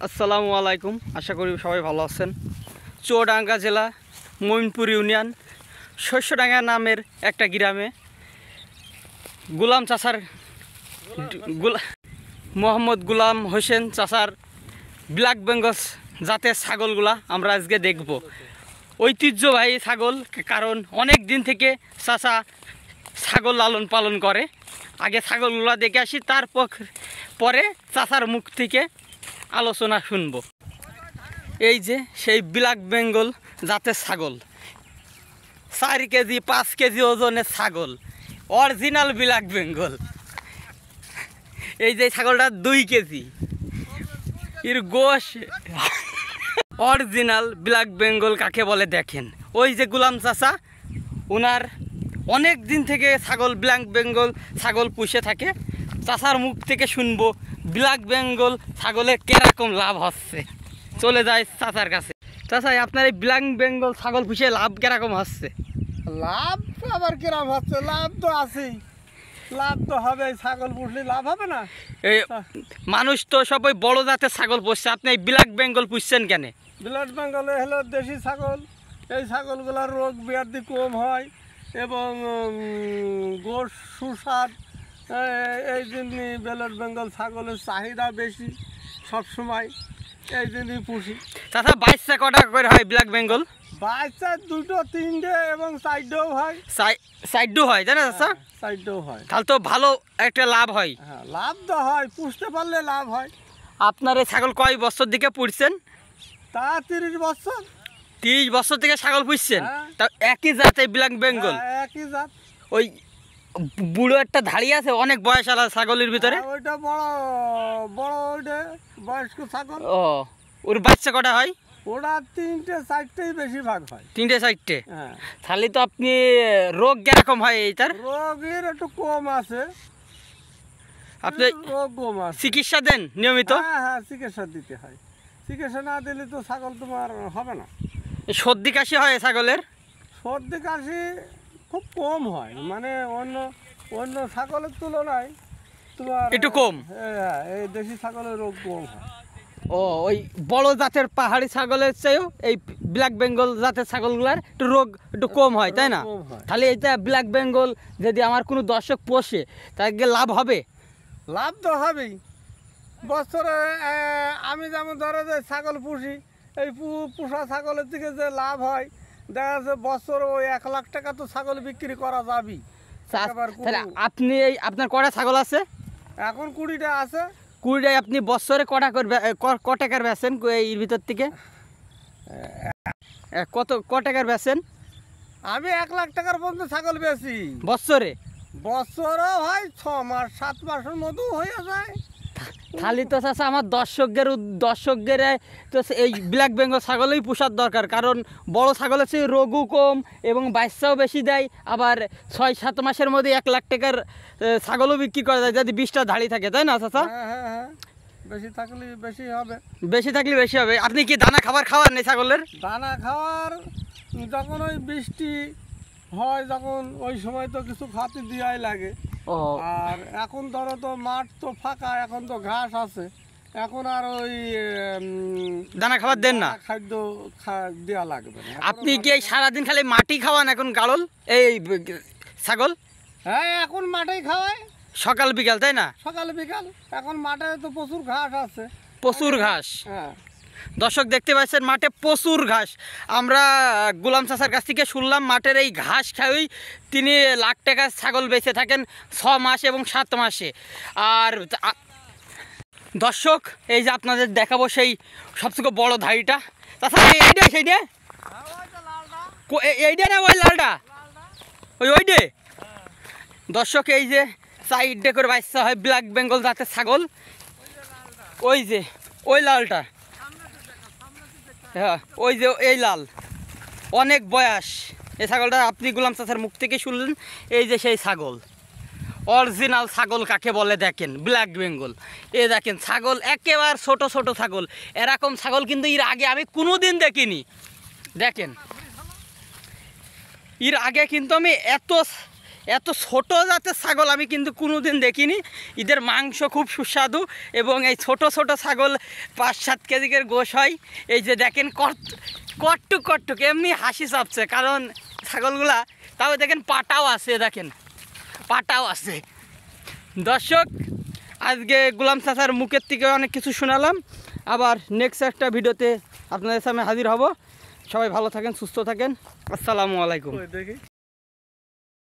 আসসালামু আলাইকুম, আশা করি সবাই ভালো আছেন। চুয়াডাঙ্গা জেলা মইনপুর ইউনিয়ন শস্যডাঙ্গা নামের একটা গ্রামে গুলাম চাচার মোহাম্মদ গুলাম হোসেন চাচার ব্ল্যাক বেঙ্গল জাতের ছাগলগুলা আমরা আজকে দেখব। ঐতিহ্যবাহী ছাগল, কারণ অনেক দিন থেকে চাচা ছাগল লালন পালন করে। আগে ছাগলগুলা দেখে আসি, পরে চাচার মুখ থেকে আলোচনা শুনব। এই যে সেই ব্ল্যাক বেঙ্গল জাতের ছাগল, 4 কেজি 5 কেজি ওজনের ছাগল, অরিজিনাল ব্ল্যাক বেঙ্গল। এই যে ছাগলটা 2 কেজি, এর গোশ অরিজিনাল ব্ল্যাক বেঙ্গল কাকে বলে দেখেন। ওই যে গুলাম চাচা, ওনার অনেক দিন থেকে ছাগল ব্ল্যাক বেঙ্গল ছাগল পুষে থাকে। চাচার মুখ থেকে শুনবো ব্ল্যাক বেঙ্গল ছাগলের কিরকম লাভ হচ্ছে। চলে যায় চাচার কাছে। চাচা, আপনার এই ব্ল্যাক বেঙ্গল ছাগল পুষে লাভ কিরকম হচ্ছে? লাভ আবার কিরকম হচ্ছে? লাভ তো আছেই, লাভ তো হবে। ছাগল পুষলে লাভ হবে না? এই মানুষ তো সবাই বড় জাতের ছাগল পুষছে, আপনি এই ব্ল্যাক বেঙ্গল পুষছেন কেন? ব্ল্যাক বেঙ্গল হলো দেশি ছাগল। এই ছাগলগুলোর রোগ ব্যাধি কম হয় এবং গোশ সুস্বাদ। এই জন্য ব্ল্যাক বেঙ্গল ছাগলের চাহিদা বেশি সবসময়, এই জন্যই পুষি। চাচা, বাচ্চা কটা করে হয় ব্ল্যাক বেঙ্গল? বাচ্চা 2টো 3টে এবং 4টেও হয়। 4টো হয়, তাই না চাচা? 4টেও হয়। তাহলে তো ভালো একটা লাভ হয়। হ্যাঁ, লাভ তো হয়, পুষতে পারলে লাভ হয়। আপনার এই ছাগল কয় বছর দিকে পুষছেন? তা 30 বছর। 30 বছর থেকে ছাগল পুষছেন? হ্যাঁ। তা একই জাতে ব্ল্যাক বেঙ্গল? হ্যাঁ, একই জাত। ওই বুড়ো একটা ধাড়ি আছে অনেক বয়স আলা ছাগলের ভিতরে? হ্যাঁ, ওইটা বড় বড়, ওইটা বয়স্ক ছাগল। ও, ওর বাচ্চা কটা হয়? ওরা 3টে 4টেই বেশিরভাগ হয়। 3টে 4টে? হ্যাঁ। তাহলে তো আপনি রোগ কিরকম হয় এইটার? রোগের একটু কম আছে, আপনি রোগ কম আছে। চিকিৎসা দেন নিয়মিত? হ্যাঁ হ্যাঁ, চিকিৎসা দিতে হয়। চিকিৎসা না দিলে তো ছাগল তোমার হবে না। সর্দি কাশি হয় ছাগলের? সর্দি কাশি খুব কম হয়, মানে অন্য অন্য ছাগলের তুলনায় তোমার একটু কম। হ্যাঁ, এই দেশি ছাগলের রোগ কম হয়। ও, ওই বড় জাতের পাহাড়ি ছাগলের চেয়েও এই ব্ল্যাক বেঙ্গল জাতের ছাগলগুলার একটু রোগ একটু কম হয়, তাই না? কম হয়। তাহলে এটা ব্ল্যাক বেঙ্গল যদি আমার কোনো দর্শক পোষে, তাকে লাভ হবে? লাভ তো হবেই। বছরে আমি যেমন ধরো যে ছাগল পুষি, এই পোষা ছাগলের থেকে যে লাভ হয়, দেখা যাচ্ছে বছরে ওই 1 লাখ টাকা তো ছাগল বিক্রি করা যাবেই। তাহলে আপনি এই আপনার কটা ছাগল আছে? এখন 20টা আছে। 20টায় আপনি বছরে কটা করবে, ক টাকার বেচেন এর ভিতর থেকে? ক টাকার বেচেন? আমি 1 লাখ টাকার পর্যন্ত ছাগল বেচি বছরে? বছরও হয় 6 মাস 7 মাসের মতো হয়ে যায়। খালি তো চাচা আমার দর্শকদের তো এই ব্ল্যাক বেঙ্গল ছাগলই পোষার দরকার, কারণ বড় ছাগলের চেয়ে রোগও কম এবং বাচ্চাও বেশি দেয়। আবার 6-7 মাসের মধ্যে 1 লাখ টাকার ছাগলও বিক্রি করা যায় যদি 20টা ধাড়ি থাকে, তাই না চাচা? হ্যাঁ হ্যাঁ হ্যাঁ, বেশি থাকলে বেশি হবে। বেশি থাকলে বেশি হবে। আপনি কি দানা খাবার খাওয়ান এই ছাগলের? দানা খাওয়ার যখন ওই বৃষ্টি হয়, যখন ওই সময় তো কিছু খাতে দেওয়াই লাগে। ও, আর এখন ধরো তো মাঠ তো ফাঁকা, এখন তো ঘাস আছে, এখন আর ওই দানা খাবার দেন না? খাদ্য দেওয়া লাগবে না। আপনি কি এই সারাদিন খালি মাটি খাওয়ান এখন গাড়ল এই ছাগল? হ্যাঁ, এখন মাঠেই খাওয়ায়, সকাল বিকাল, তাই না? সকাল বিকাল। এখন মাঠে তো প্রচুর ঘাস আছে, প্রচুর ঘাস। হ্যাঁ। দর্শক দেখতে পাচ্ছেন মাঠে প্রচুর ঘাস। আমরা গুলাম চাচার কাছ থেকে শুনলাম মাঠের এই ঘাস খাওয়াই তিনি লাখ টাকার ছাগল বেঁচে থাকেন 6 মাস এবং 7 মাসে। আর দর্শক, এই যে আপনাদের দেখাবো সেই সবথেকে বড় ধাড়িটা। চাচা, এইটা সেইটা এইটা না ওই লালটা? ওইডে। দর্শক, এই যে 4 করে বাচ্চা হয় ব্ল্যাক বেঙ্গল জাতের ছাগল। ওই যে ওই লালটা, হ্যাঁ ওই যে এই লাল, অনেক বয়স এই ছাগলটা। আপনি গুলাম চাচার মুখ থেকে শুনলেন। এই যে সেই ছাগল, অরিজিনাল ছাগল কাকে বলে দেখেন, ব্ল্যাক বেঙ্গল। এ দেখেন ছাগল একেবারে ছোট ছোট ছাগল। এরকম ছাগল কিন্তু এর আগে আমি কোনোদিন দেখিনি। দেখেন, এর আগে কিন্তু আমি এত ছোট জাতের ছাগল আমি কিন্তু কোনোদিন দেখিনি। এদের মাংস খুব সুস্বাদু এবং এই ছোট ছোট ছাগল 5-7 কেজির গোশ হয়। এই যে দেখেন কট্টুক কট্টুক এমনি হাসি চাপছে, কারণ ছাগলগুলা তাও দেখেন পাটাও আছে, দেখেন পাটাও আছে। দর্শক, আজকে গোলাম চাচার মুখের থেকে অনেক কিছু শোনালাম। আবার নেক্সট একটা ভিডিওতে আপনাদের সামনে হাজির হব। সবাই ভালো থাকেন, সুস্থ থাকেন। আসসালামু আলাইকুম। দেখি